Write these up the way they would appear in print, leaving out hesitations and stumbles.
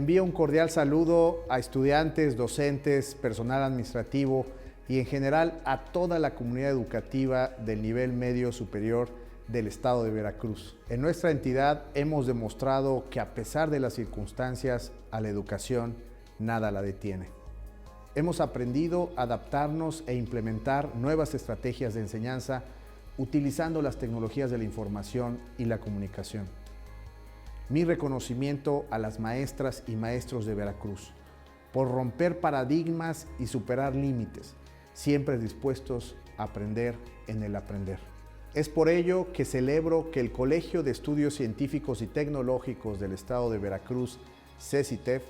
Envío un cordial saludo a estudiantes, docentes, personal administrativo y en general a toda la comunidad educativa del nivel medio superior del estado de Veracruz. En nuestra entidad hemos demostrado que a pesar de las circunstancias, a la educación nada la detiene. Hemos aprendido a adaptarnos e implementar nuevas estrategias de enseñanza utilizando las tecnologías de la información y la comunicación. Mi reconocimiento a las maestras y maestros de Veracruz por romper paradigmas y superar límites, siempre dispuestos a aprender en el aprender. Es por ello que celebro que el Colegio de Estudios Científicos y Tecnológicos del Estado de Veracruz, CECITEV,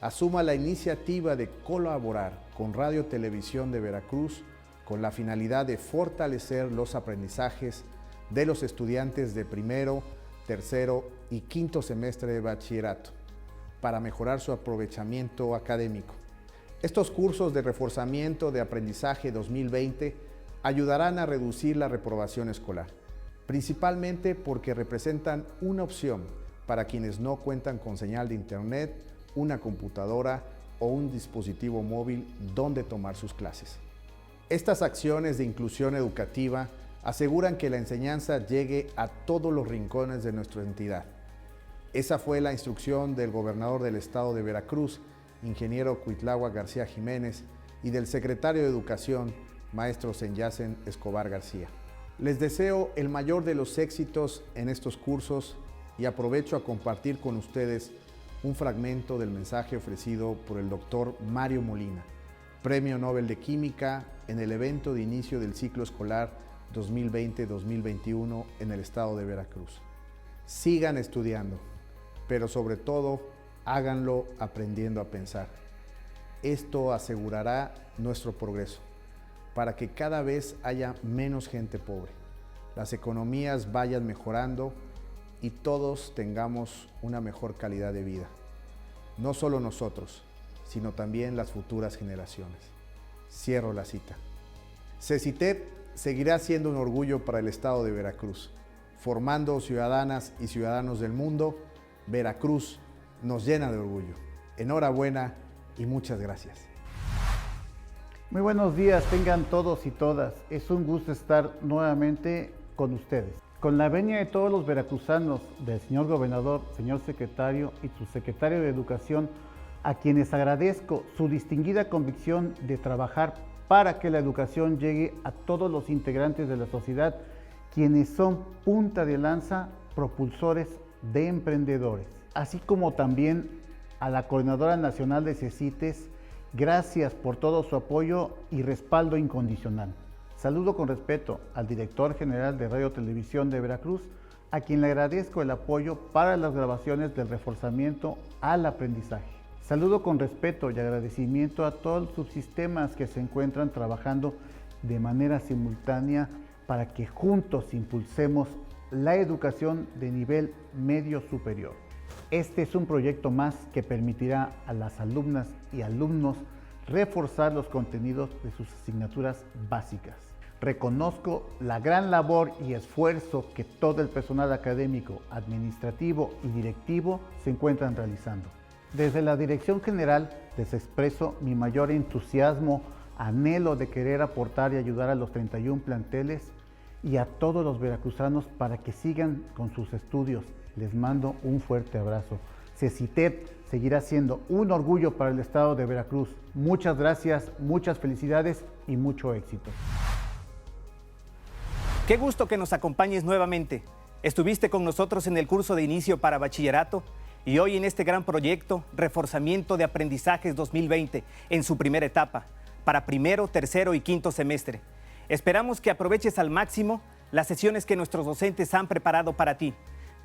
asuma la iniciativa de colaborar con Radio Televisión de Veracruz con la finalidad de fortalecer los aprendizajes de los estudiantes de primero, tercero y quinto semestre de bachillerato para mejorar su aprovechamiento académico. Estos cursos de reforzamiento de aprendizaje 2020 ayudarán a reducir la reprobación escolar, principalmente porque representan una opción para quienes no cuentan con señal de internet, una computadora o un dispositivo móvil donde tomar sus clases. Estas acciones de inclusión educativa aseguran que la enseñanza llegue a todos los rincones de nuestra entidad. Esa fue la instrucción del gobernador del estado de Veracruz, ingeniero Cuitláhuac García Jiménez, y del secretario de Educación, maestro Senyacen Escobar García. Les deseo el mayor de los éxitos en estos cursos y aprovecho a compartir con ustedes un fragmento del mensaje ofrecido por el doctor Mario Molina, Premio Nobel de Química, en el evento de inicio del ciclo escolar 2020-2021 en el estado de Veracruz. Sigan estudiando, pero sobre todo, háganlo aprendiendo a pensar. Esto asegurará nuestro progreso, para que cada vez haya menos gente pobre, las economías vayan mejorando y todos tengamos una mejor calidad de vida. No solo nosotros, sino también las futuras generaciones. Cierro la cita. CECITEV seguirá siendo un orgullo para el estado de Veracruz. Formando ciudadanas y ciudadanos del mundo, Veracruz nos llena de orgullo. Enhorabuena y muchas gracias. Muy buenos días, tengan todos y todas. Es un gusto estar nuevamente con ustedes. Con la venia de todos los veracruzanos, del señor gobernador, señor secretario y su secretario de Educación, a quienes agradezco su distinguida convicción de trabajar para que la educación llegue a todos los integrantes de la sociedad, quienes son punta de lanza, propulsores de emprendedores. Así como también a la Coordinadora Nacional de CECITES, gracias por todo su apoyo y respaldo incondicional. Saludo con respeto al director general de Radio Televisión de Veracruz, a quien le agradezco el apoyo para las grabaciones del reforzamiento al aprendizaje. Saludo con respeto y agradecimiento a todos los subsistemas que se encuentran trabajando de manera simultánea para que juntos impulsemos la educación de nivel medio superior. Este es un proyecto más que permitirá a las alumnas y alumnos reforzar los contenidos de sus asignaturas básicas. Reconozco la gran labor y esfuerzo que todo el personal académico, administrativo y directivo se encuentran realizando. Desde la Dirección General les expreso mi mayor entusiasmo, anhelo de querer aportar y ayudar a los 31 planteles y a todos los veracruzanos para que sigan con sus estudios. Les mando un fuerte abrazo. CECITEV seguirá siendo un orgullo para el estado de Veracruz. Muchas gracias, muchas felicidades y mucho éxito. Qué gusto que nos acompañes nuevamente. Estuviste con nosotros en el curso de inicio para bachillerato y hoy en este gran proyecto, Reforzamiento de Aprendizajes 2020, en su primera etapa, para primero, tercero y quinto semestre. Esperamos que aproveches al máximo las sesiones que nuestros docentes han preparado para ti,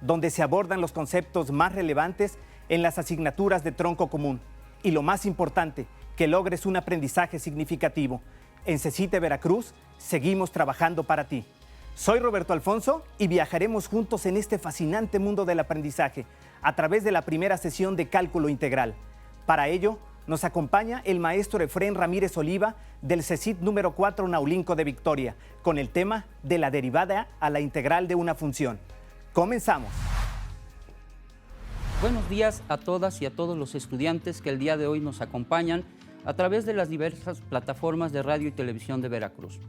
donde se abordan los conceptos más relevantes en las asignaturas de tronco común. Y lo más importante, que logres un aprendizaje significativo. En CECITEV Veracruz, seguimos trabajando para ti. Soy Roberto Alfonso y viajaremos juntos en este fascinante mundo del aprendizaje a través de la primera sesión de cálculo integral. Para ello, nos acompaña el maestro Efrén Ramírez Oliva del CECIT número 4 Naulinco de Victoria, con el tema de la derivada a la integral de una función. Comenzamos. Buenos días a todas y a todos los estudiantes que el día de hoy nos acompañan a través de las diversas plataformas de radio y televisión de Veracruz.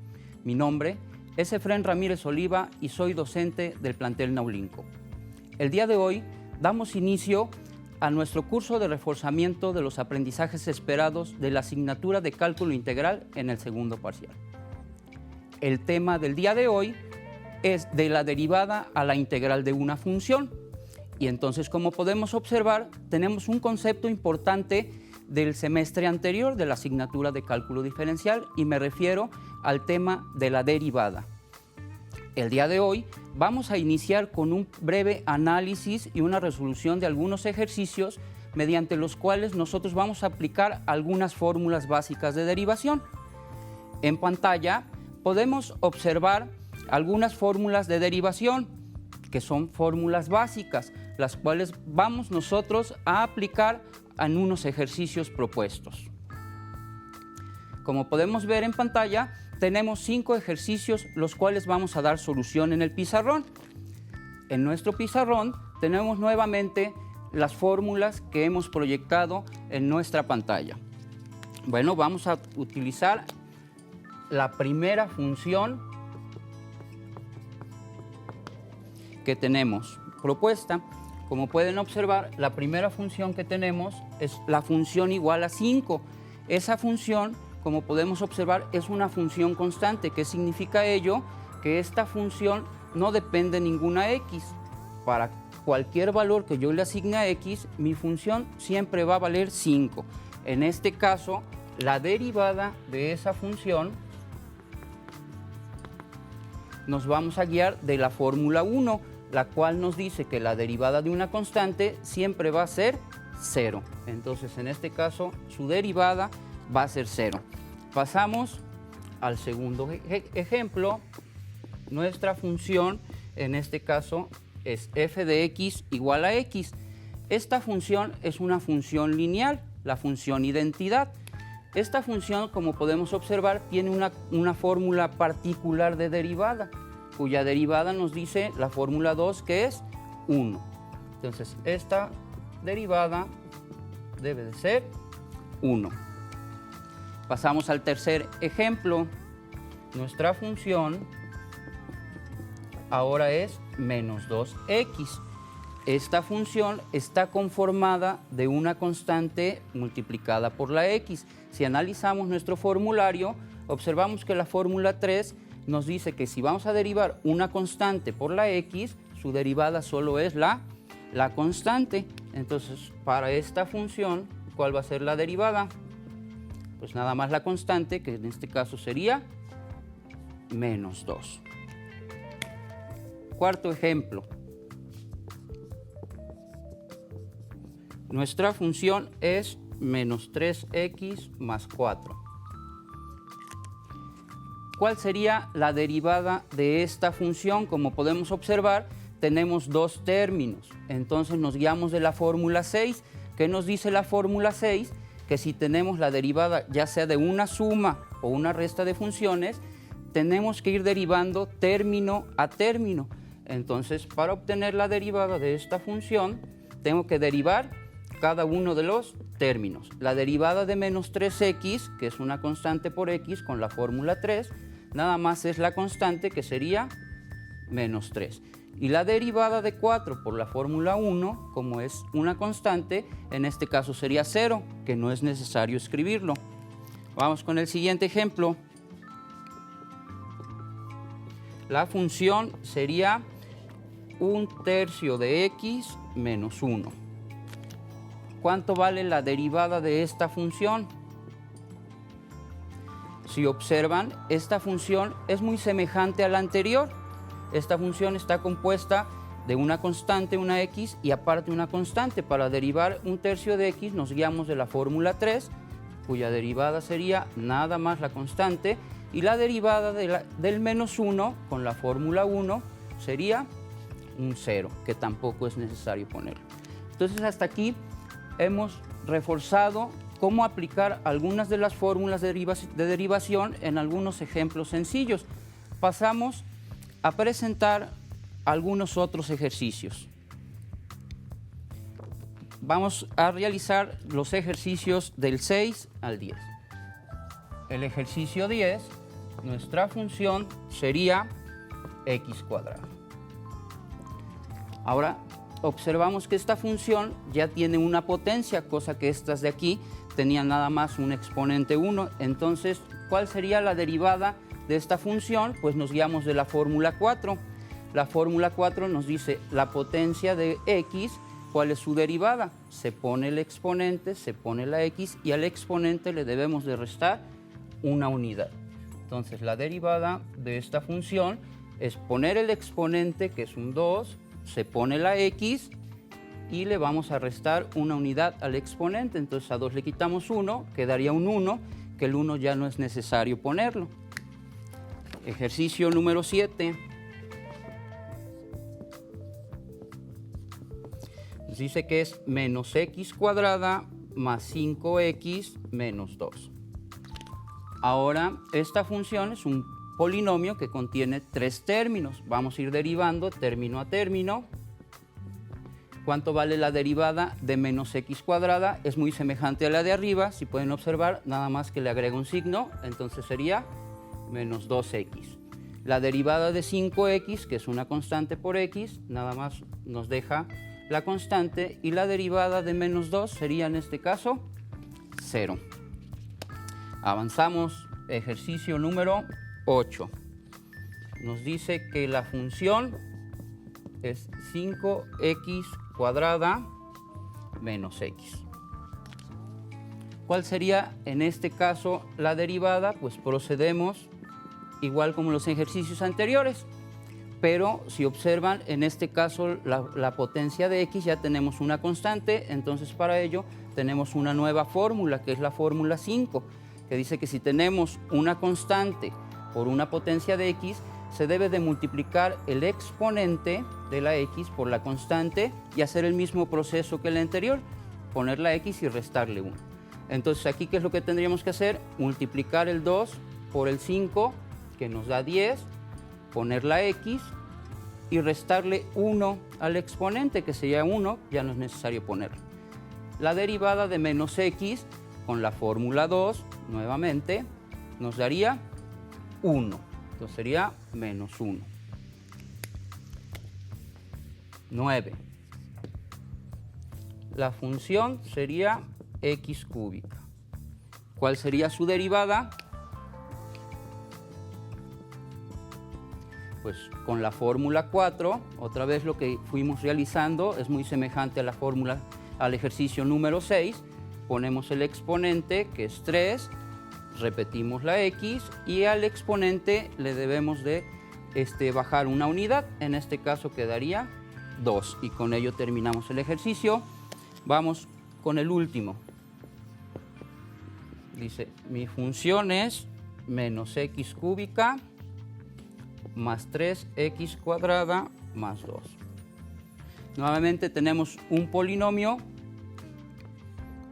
Mi nombre es Efrén Ramírez Oliva y soy docente del plantel Naulinco. El día de hoy damos inicio a nuestro curso de reforzamiento de los aprendizajes esperados de la asignatura de Cálculo Integral en el segundo parcial. El tema del día de hoy es de la derivada a la integral de una función. Y entonces, como podemos observar, tenemos un concepto importante del semestre anterior de la asignatura de cálculo diferencial y me refiero al tema de la derivada. El día de hoy vamos a iniciar con un breve análisis y una resolución de algunos ejercicios mediante los cuales nosotros vamos a aplicar algunas fórmulas básicas de derivación. En pantalla podemos observar algunas fórmulas de derivación que son fórmulas básicas, las cuales vamos nosotros a aplicar en unos ejercicios propuestos. Como podemos ver en pantalla, tenemos 5 ejercicios los cuales vamos a dar solución en el pizarrón. En nuestro pizarrón tenemos nuevamente las fórmulas que hemos proyectado en nuestra pantalla. Bueno, vamos a utilizar la primera función que tenemos propuesta. Como pueden observar, la primera función que tenemos es la función igual a 5. Esa función, como podemos observar, es una función constante. ¿Qué significa ello? Que esta función no depende de ninguna x. Para cualquier valor que yo le asigne a x, mi función siempre va a valer 5. En este caso, la derivada de esa función nos vamos a guiar de la fórmula 1, la cual nos dice que la derivada de una constante siempre va a ser 0. Entonces, en este caso, su derivada va a ser 0. Pasamos al segundo ejemplo. Nuestra función, en este caso, es f de x igual a x. Esta función es una función lineal, la función identidad. Esta función, como podemos observar, tiene una fórmula particular de derivada, cuya derivada nos dice la fórmula 2, que es 1. Entonces, esta derivada debe de ser 1. Pasamos al tercer ejemplo. Nuestra función ahora es menos 2x. Esta función está conformada de una constante multiplicada por la x. Si analizamos nuestro formulario, observamos que la fórmula 3 nos dice que si vamos a derivar una constante por la x, su derivada solo es la constante. Entonces, para esta función, ¿cuál va a ser la derivada? Pues nada más la constante, que en este caso sería menos 2. Cuarto ejemplo. Nuestra función es menos 3x más 4. ¿Cuál sería la derivada de esta función? Como podemos observar, tenemos dos términos. Entonces nos guiamos de la fórmula 6. ¿Qué nos dice la fórmula 6? Que si tenemos la derivada ya sea de una suma o una resta de funciones, tenemos que ir derivando término a término. Entonces, para obtener la derivada de esta función, tengo que derivar cada uno de los términos. La derivada de menos 3x, que es una constante por x con la fórmula 3, nada más es la constante, que sería menos 3. Y la derivada de 4 por la fórmula 1, como es una constante, en este caso sería 0, que no es necesario escribirlo. Vamos con el siguiente ejemplo. La función sería 1/3 de x menos 1. ¿Cuánto vale la derivada de esta función? Si observan, esta función es muy semejante a la anterior. Esta función está compuesta de una constante, una x, y aparte una constante. Para derivar 1/3 de x nos guiamos de la fórmula 3, cuya derivada sería nada más la constante, y la derivada del menos 1 con la fórmula 1 sería un 0, que tampoco es necesario ponerlo. Entonces, hasta aquí hemos reforzado cómo aplicar algunas de las fórmulas de derivación en algunos ejemplos sencillos. Pasamos a presentar algunos otros ejercicios. vamos a realizar los ejercicios del 6 al 10. El ejercicio 10, nuestra función sería x cuadrado. Ahora, observamos que esta función ya tiene una potencia, cosa que estas de aquí tenían nada más un exponente 1. Entonces, ¿cuál sería la derivada de esta función? Pues nos guiamos de la fórmula 4. La fórmula 4 nos dice la potencia de x, ¿cuál es su derivada? Se pone el exponente, se pone la x y al exponente le debemos de restar una unidad. Entonces, la derivada de esta función es poner el exponente, que es un 2, se pone la x y le vamos a restar una unidad al exponente. Entonces a 2 le quitamos 1, quedaría un 1, que el 1 ya no es necesario ponerlo. Ejercicio número 7. Nos dice que es menos x cuadrada más 5x menos 2. Ahora, esta función es un polinomio que contiene 3 términos. Vamos a ir derivando término a término. ¿Cuánto vale la derivada de menos x cuadrada? Es muy semejante a la de arriba. Si pueden observar, nada más que le agrego un signo, entonces sería menos 2x. La derivada de 5x, que es una constante por x, nada más nos deja la constante. Y la derivada de menos 2 sería en este caso 0. Avanzamos. Ejercicio número 8. Nos dice que la función es 5x cuadrada menos x. ¿Cuál sería en este caso la derivada? Pues procedemos igual como los ejercicios anteriores, pero si observan, en este caso la potencia de x ya tenemos una constante, entonces para ello tenemos una nueva fórmula, que es la fórmula 5, que dice que si tenemos una constante por una potencia de x, se debe de multiplicar el exponente de la x por la constante y hacer el mismo proceso que el anterior, poner la x y restarle 1. Entonces aquí, ¿qué es lo que tendríamos que hacer? Multiplicar el 2 por el 5, que nos da 10, poner la x y restarle 1 al exponente, que sería 1, ya no es necesario ponerlo. La derivada de menos x con la fórmula 2, nuevamente, nos daría 1. Entonces sería menos 1. 9. La función sería x cúbica. ¿Cuál sería su derivada? Pues con la fórmula 4, otra vez lo que fuimos realizando es muy semejante a la fórmula, al ejercicio número 6. Ponemos el exponente, que es 3, repetimos la x y al exponente le debemos de bajar una unidad, en este caso quedaría 2, y con ello terminamos el ejercicio. Vamos con el último. Dice, mi función es menos x cúbica más 3x cuadrada más 2. Nuevamente tenemos un polinomio.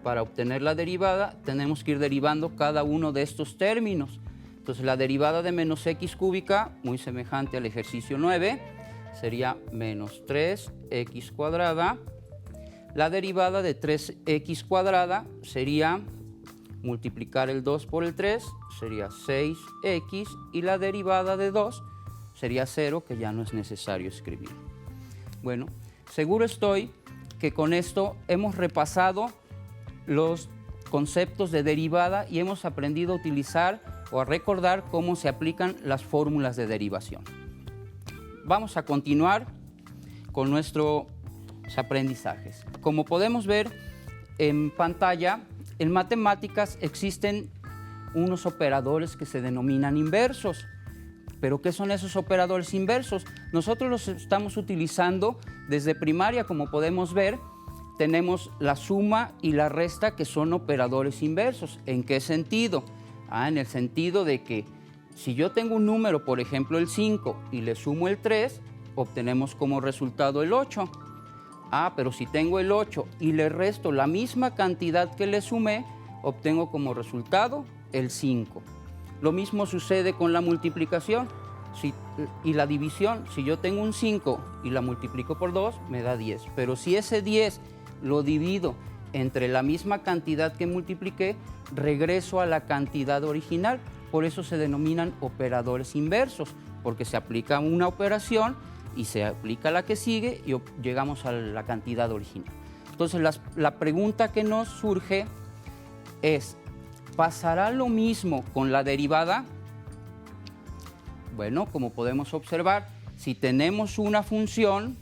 Para obtener la derivada tenemos que ir derivando cada uno de estos términos. Entonces la derivada de menos x cúbica, muy semejante al ejercicio 9, sería menos 3x cuadrada. La derivada de 3x cuadrada sería multiplicar el 2 por el 3, sería 6x, y la derivada de 2 sería 0, que ya no es necesario escribir. Bueno, seguro estoy que con esto hemos repasado los conceptos de derivada y hemos aprendido a utilizar o a recordar cómo se aplican las fórmulas de derivación. Vamos a continuar con nuestros aprendizajes. Como podemos ver en pantalla, en matemáticas existen unos operadores que se denominan inversos. ¿Pero qué son esos operadores inversos? Nosotros los estamos utilizando desde primaria, como podemos ver. Tenemos la suma y la resta, que son operadores inversos. ¿En qué sentido? En el sentido de que si yo tengo un número, por ejemplo el 5, y le sumo el 3, obtenemos como resultado el 8. Pero si tengo el 8 y le resto la misma cantidad que le sumé, obtengo como resultado el 5. Lo mismo sucede con la multiplicación y la división. Si yo tengo un 5 y la multiplico por 2, me da 10. Pero si ese 10 lo divido entre la misma cantidad que multipliqué, regreso a la cantidad original. Por eso se denominan operadores inversos, porque se aplica una operación y se aplica la que sigue y llegamos a la cantidad original. Entonces la pregunta que nos surge es, ¿pasará lo mismo con la derivada? Bueno, como podemos observar, si tenemos una función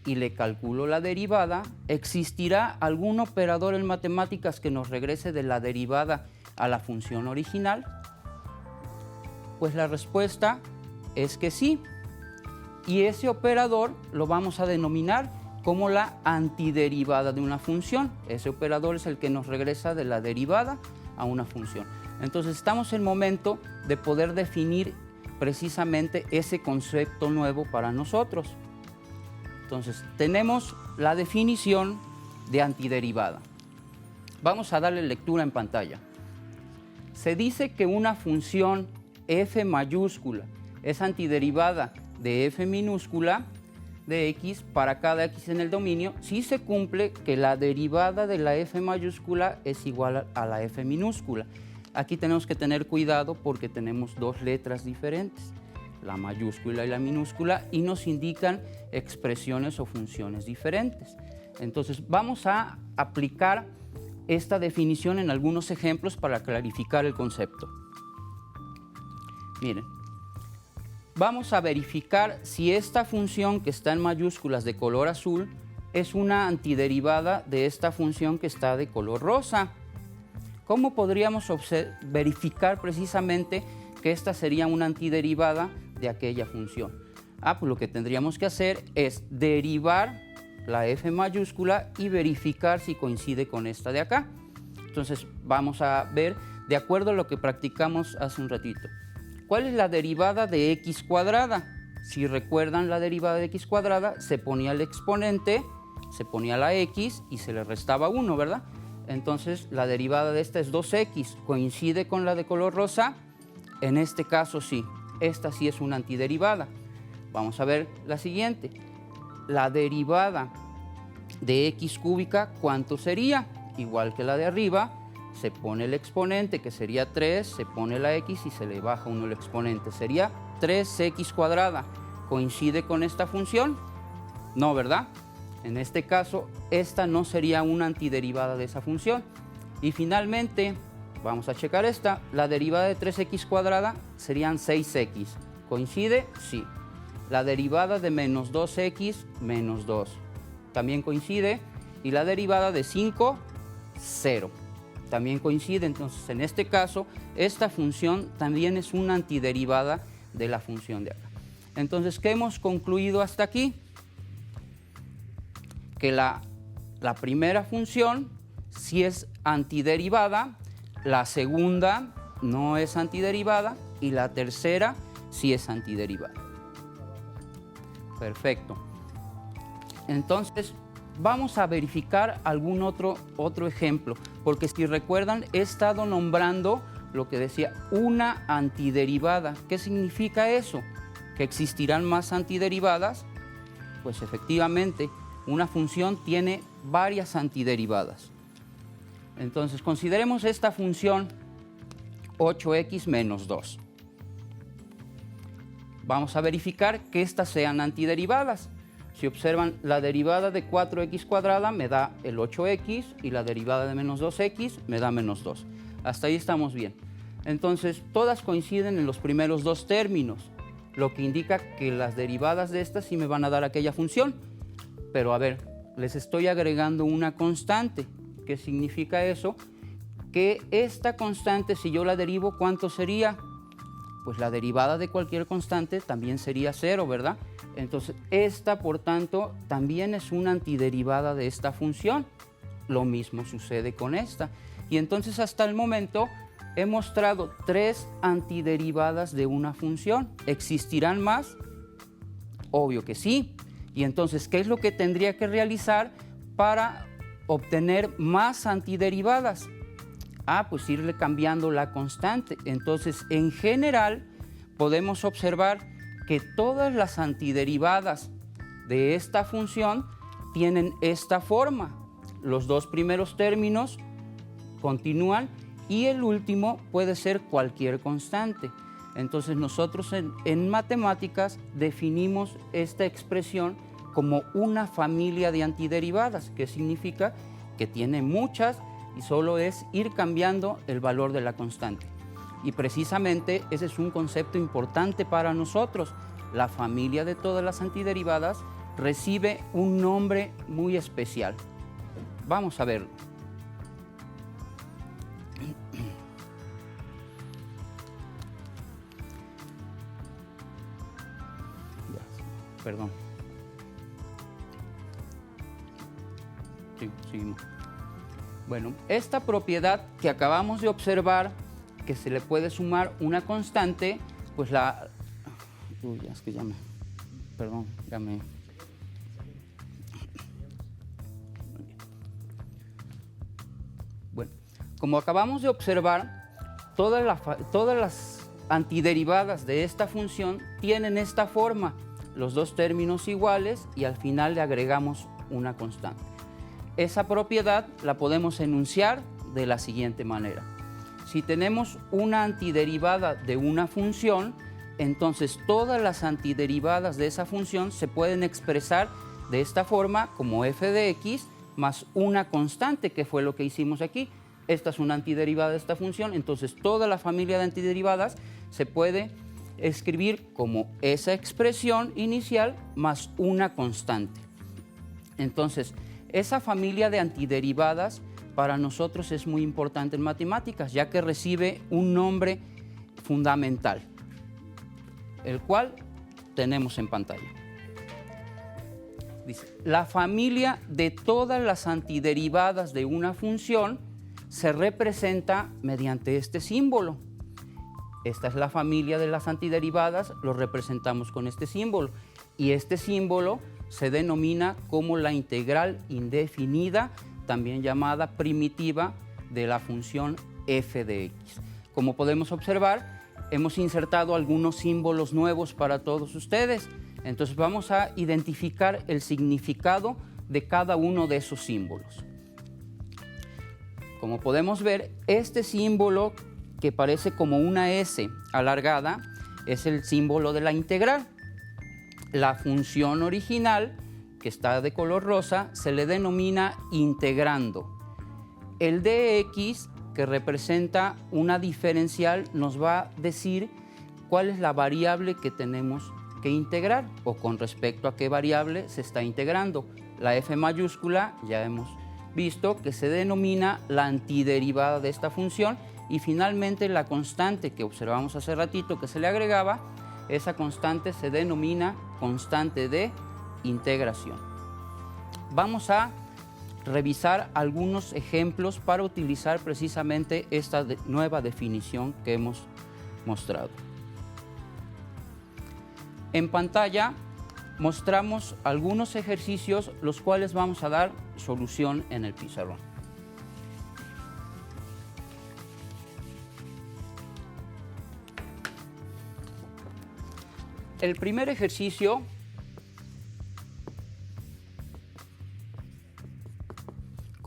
y le calculo la derivada, ¿existirá algún operador en matemáticas que nos regrese de la derivada a la función original? Pues la respuesta es que sí. Y ese operador lo vamos a denominar como la antiderivada de una función. Ese operador es el que nos regresa de la derivada a una función. Entonces estamos en el momento de poder definir precisamente ese concepto nuevo para nosotros. Entonces tenemos la definición de antiderivada. Vamos a darle lectura en pantalla. Se dice que una función f mayúscula es antiderivada de f minúscula de x para cada x en el dominio si se cumple que la derivada de la f mayúscula es igual a la f minúscula. Aquí tenemos que tener cuidado porque tenemos dos letras diferentes, la mayúscula y la minúscula, y nos indican expresiones o funciones diferentes. Entonces vamos a aplicar esta definición en algunos ejemplos para clarificar el concepto. Miren, vamos a verificar si esta función que está en mayúsculas de color azul es una antiderivada de esta función que está de color rosa. ¿Cómo podríamos verificar precisamente que esta sería una antiderivada de aquella función? Pues lo que tendríamos que hacer es derivar la f mayúscula y verificar si coincide con esta de acá. Entonces vamos a ver, de acuerdo a lo que practicamos hace un ratito, ¿cuál es la derivada de x cuadrada? Si recuerdan la derivada de x cuadrada, se ponía el exponente, se ponía la x y se le restaba 1, ¿verdad? Entonces la derivada de esta es 2x, ¿coincide con la de color rosa? En este caso sí, esta sí es una antiderivada. Vamos a ver la siguiente. La derivada de x cúbica, ¿cuánto sería? Igual que la de arriba, se pone el exponente, que sería 3, se pone la x y se le baja 1 el exponente. Sería 3x cuadrada. ¿Coincide con esta función? No, ¿verdad? En este caso, esta no sería una antiderivada de esa función. Y finalmente, vamos a checar esta. La derivada de 3x cuadrada serían 6x. ¿Coincide? Sí. La derivada de menos 2x menos 2. También coincide. Y la derivada de 5, 0. También coincide. Entonces, en este caso, esta función también es una antiderivada de la función de acá. Entonces, ¿qué hemos concluido hasta aquí? Que la primera función sí es antiderivada, la segunda no es antiderivada y la tercera sí es antiderivada. Perfecto. Entonces, vamos a verificar algún otro ejemplo, porque si recuerdan, he estado nombrando lo que decía una antiderivada. ¿Qué significa eso? ¿Que existirán más antiderivadas? Pues efectivamente, una función tiene varias antiderivadas. Entonces, consideremos esta función 8x menos 2. Vamos a verificar que estas sean antiderivadas. Si observan, la derivada de 4x cuadrada me da el 8x y la derivada de menos 2x me da menos 2. Hasta ahí estamos bien. Entonces, todas coinciden en los primeros dos términos, lo que indica que las derivadas de estas sí me van a dar aquella función. Pero a ver, les estoy agregando una constante. ¿Qué significa eso? Que esta constante, si yo la derivo, ¿cuánto sería? Pues la derivada de cualquier constante también sería 0, ¿verdad? Entonces, esta, por tanto, también es una antiderivada de esta función. Lo mismo sucede con esta. Y entonces, hasta el momento, he mostrado 3 antiderivadas de una función. ¿Existirán más? Obvio que sí. Y entonces, ¿qué es lo que tendría que realizar para obtener más antiderivadas? Pues irle cambiando la constante. Entonces, en general, podemos observar que todas las antiderivadas de esta función tienen esta forma. los dos primeros términos continúan y el último puede ser cualquier constante. Entonces nosotros en matemáticas definimos esta expresión como una familia de antiderivadas, que significa que tiene muchas y solo es ir cambiando el valor de la constante. Y precisamente ese es un concepto importante para nosotros. La familia de todas las antiderivadas recibe un nombre muy especial. Vamos a verlo. Perdón. Sí, seguimos. Bueno, esta propiedad que acabamos de observar, que se le puede sumar una constante, pues la... Uy, es que ya me... Perdón, ya me... Bueno, como acabamos de observar, todas las antiderivadas de esta función tienen esta forma, los dos términos iguales y al final le agregamos una constante. Esa propiedad la podemos enunciar de la siguiente manera. Si tenemos una antiderivada de una función, entonces todas las antiderivadas de esa función se pueden expresar de esta forma como f de x más una constante, que fue lo que hicimos aquí. Esta es una antiderivada de esta función, entonces toda la familia de antiderivadas se puede escribir como esa expresión inicial más una constante. Entonces, esa familia de antiderivadas para nosotros es muy importante en matemáticas, ya que recibe un nombre fundamental, el cual tenemos en pantalla. Dice, la familia de todas las antiderivadas de una función se representa mediante este símbolo. Esta es la familia de las antiderivadas, lo representamos con este símbolo. Y este símbolo se denomina como la integral indefinida, también llamada primitiva, de la función f de x. Como podemos observar, hemos insertado algunos símbolos nuevos para todos ustedes. Entonces vamos a identificar el significado de cada uno de esos símbolos. Como podemos ver, este símbolo que parece como una S alargada es el símbolo de la integral. La función original, que está de color rosa, se le denomina integrando. El dx, que representa una diferencial, nos va a decir cuál es la variable que tenemos que integrar o con respecto a qué variable se está integrando. La f mayúscula ya hemos visto que se denomina la antiderivada de esta función. Y finalmente la constante que observamos hace ratito que se le agregaba, esa constante se denomina constante de integración. Vamos a revisar algunos ejemplos para utilizar precisamente esta nueva definición que hemos mostrado. En pantalla mostramos algunos ejercicios los cuales vamos a dar solución en el pizarrón. El primer ejercicio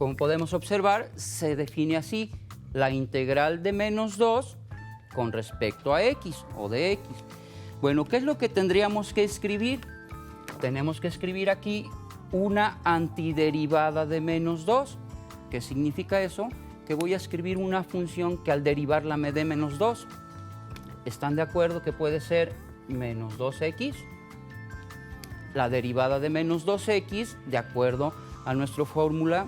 como podemos observar, se define así: la integral de menos 2 con respecto a x o de x. Bueno, ¿qué es lo que tendríamos que escribir? Tenemos que escribir aquí una antiderivada de menos 2. ¿Qué significa eso? Que voy a escribir una función que al derivarla me dé menos 2. ¿Están de acuerdo que puede ser menos 2x? La derivada de menos 2x, de acuerdo a nuestra fórmula,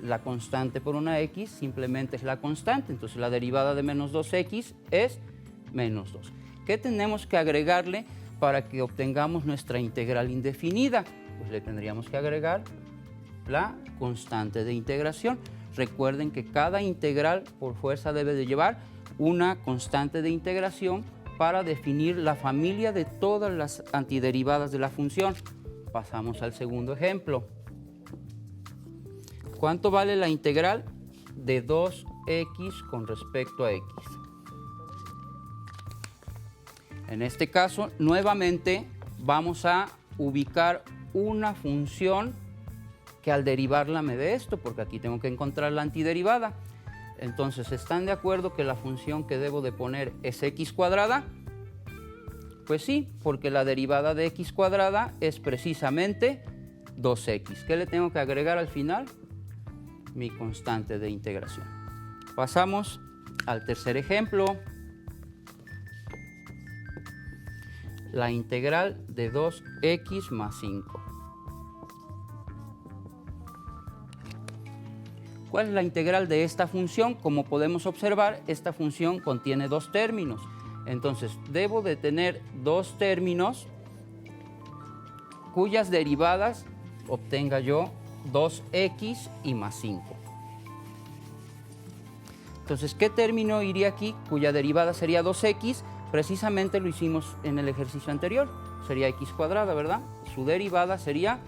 la constante por una x simplemente es la constante. Entonces la derivada de menos 2x es menos 2. ¿Qué tenemos que agregarle para que obtengamos nuestra integral indefinida? Pues le tendríamos que agregar la constante de integración. Recuerden que cada integral por fuerza debe de llevar una constante de integración para definir la familia de todas las antiderivadas de la función. Pasamos al segundo ejemplo. ¿Cuánto vale la integral de 2x con respecto a x? En este caso, nuevamente vamos a ubicar una función que al derivarla me dé esto, porque aquí tengo que encontrar la antiderivada. Entonces, ¿están de acuerdo que la función que debo de poner es x cuadrada? Pues sí, porque la derivada de x cuadrada es precisamente 2x. ¿Qué le tengo que agregar al final? Mi constante de integración. Pasamos al tercer ejemplo. La integral de 2x más 5. ¿Cuál es la integral de esta función? Como podemos observar, esta función contiene dos términos. Entonces, debo de tener dos términos cuyas derivadas obtenga yo 2x y más 5. Entonces, ¿qué término iría aquí cuya derivada sería 2x? Precisamente lo hicimos en el ejercicio anterior. Sería x cuadrada, ¿verdad? Su derivada sería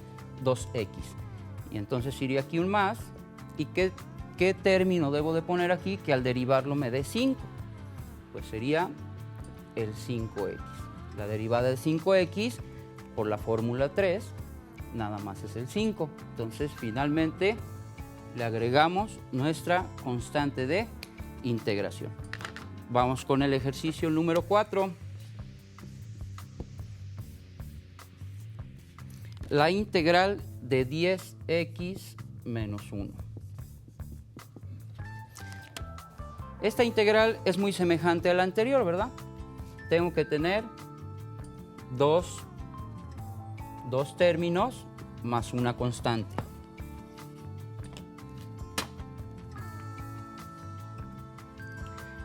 2x. Y entonces iría aquí un más. ¿Y qué término debo de poner aquí que al derivarlo me dé 5? Pues sería el 5x. La derivada de 5x por la fórmula 3 nada más es el 5. Entonces finalmente le agregamos nuestra constante de integración. Vamos con el ejercicio número 4. La integral de 10x menos 1. Esta integral es muy semejante a la anterior, ¿verdad? Tengo que tener dos términos más una constante.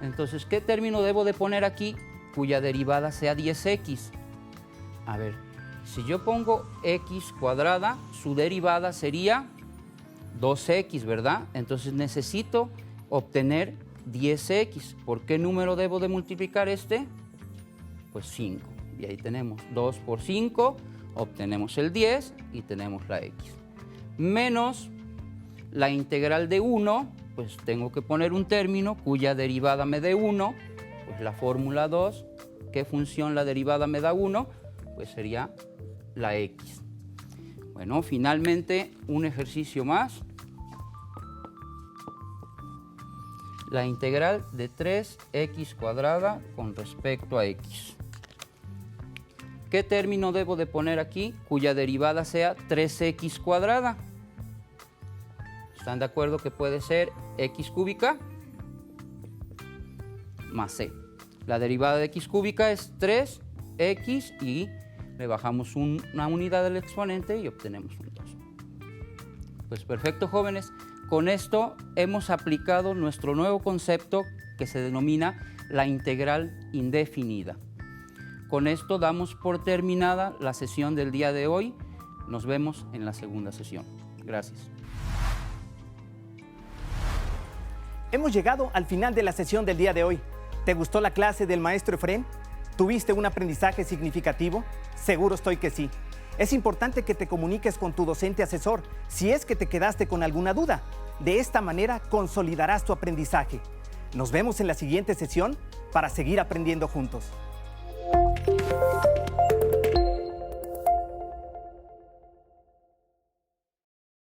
Entonces, ¿qué término debo de poner aquí cuya derivada sea 10x? A ver, si yo pongo x cuadrada, su derivada sería 2x, ¿verdad? Entonces necesito obtener 10x. ¿Por qué número debo de multiplicar este? Pues 5. Y ahí tenemos 2 por 5, obtenemos el 10 y tenemos la x. Menos la integral de 1, pues tengo que poner un término cuya derivada me dé 1, pues la fórmula 2, ¿qué función la derivada me da 1? Pues sería la x. Bueno, finalmente un ejercicio más. La integral de 3x cuadrada con respecto a x. ¿Qué término debo de poner aquí cuya derivada sea 3x cuadrada? ¿Están de acuerdo que puede ser x cúbica más c? La derivada de x cúbica es 3x y le bajamos una unidad del exponente y obtenemos un 2. Pues perfecto, jóvenes. Con esto hemos aplicado nuestro nuevo concepto que se denomina la integral indefinida. Con esto damos por terminada la sesión del día de hoy. Nos vemos en la segunda sesión. Gracias. Hemos llegado al final de la sesión del día de hoy. ¿Te gustó la clase del maestro Efrén? ¿Tuviste un aprendizaje significativo? Seguro estoy que sí. Es importante que te comuniques con tu docente asesor si es que te quedaste con alguna duda. De esta manera consolidarás tu aprendizaje. Nos vemos en la siguiente sesión para seguir aprendiendo juntos.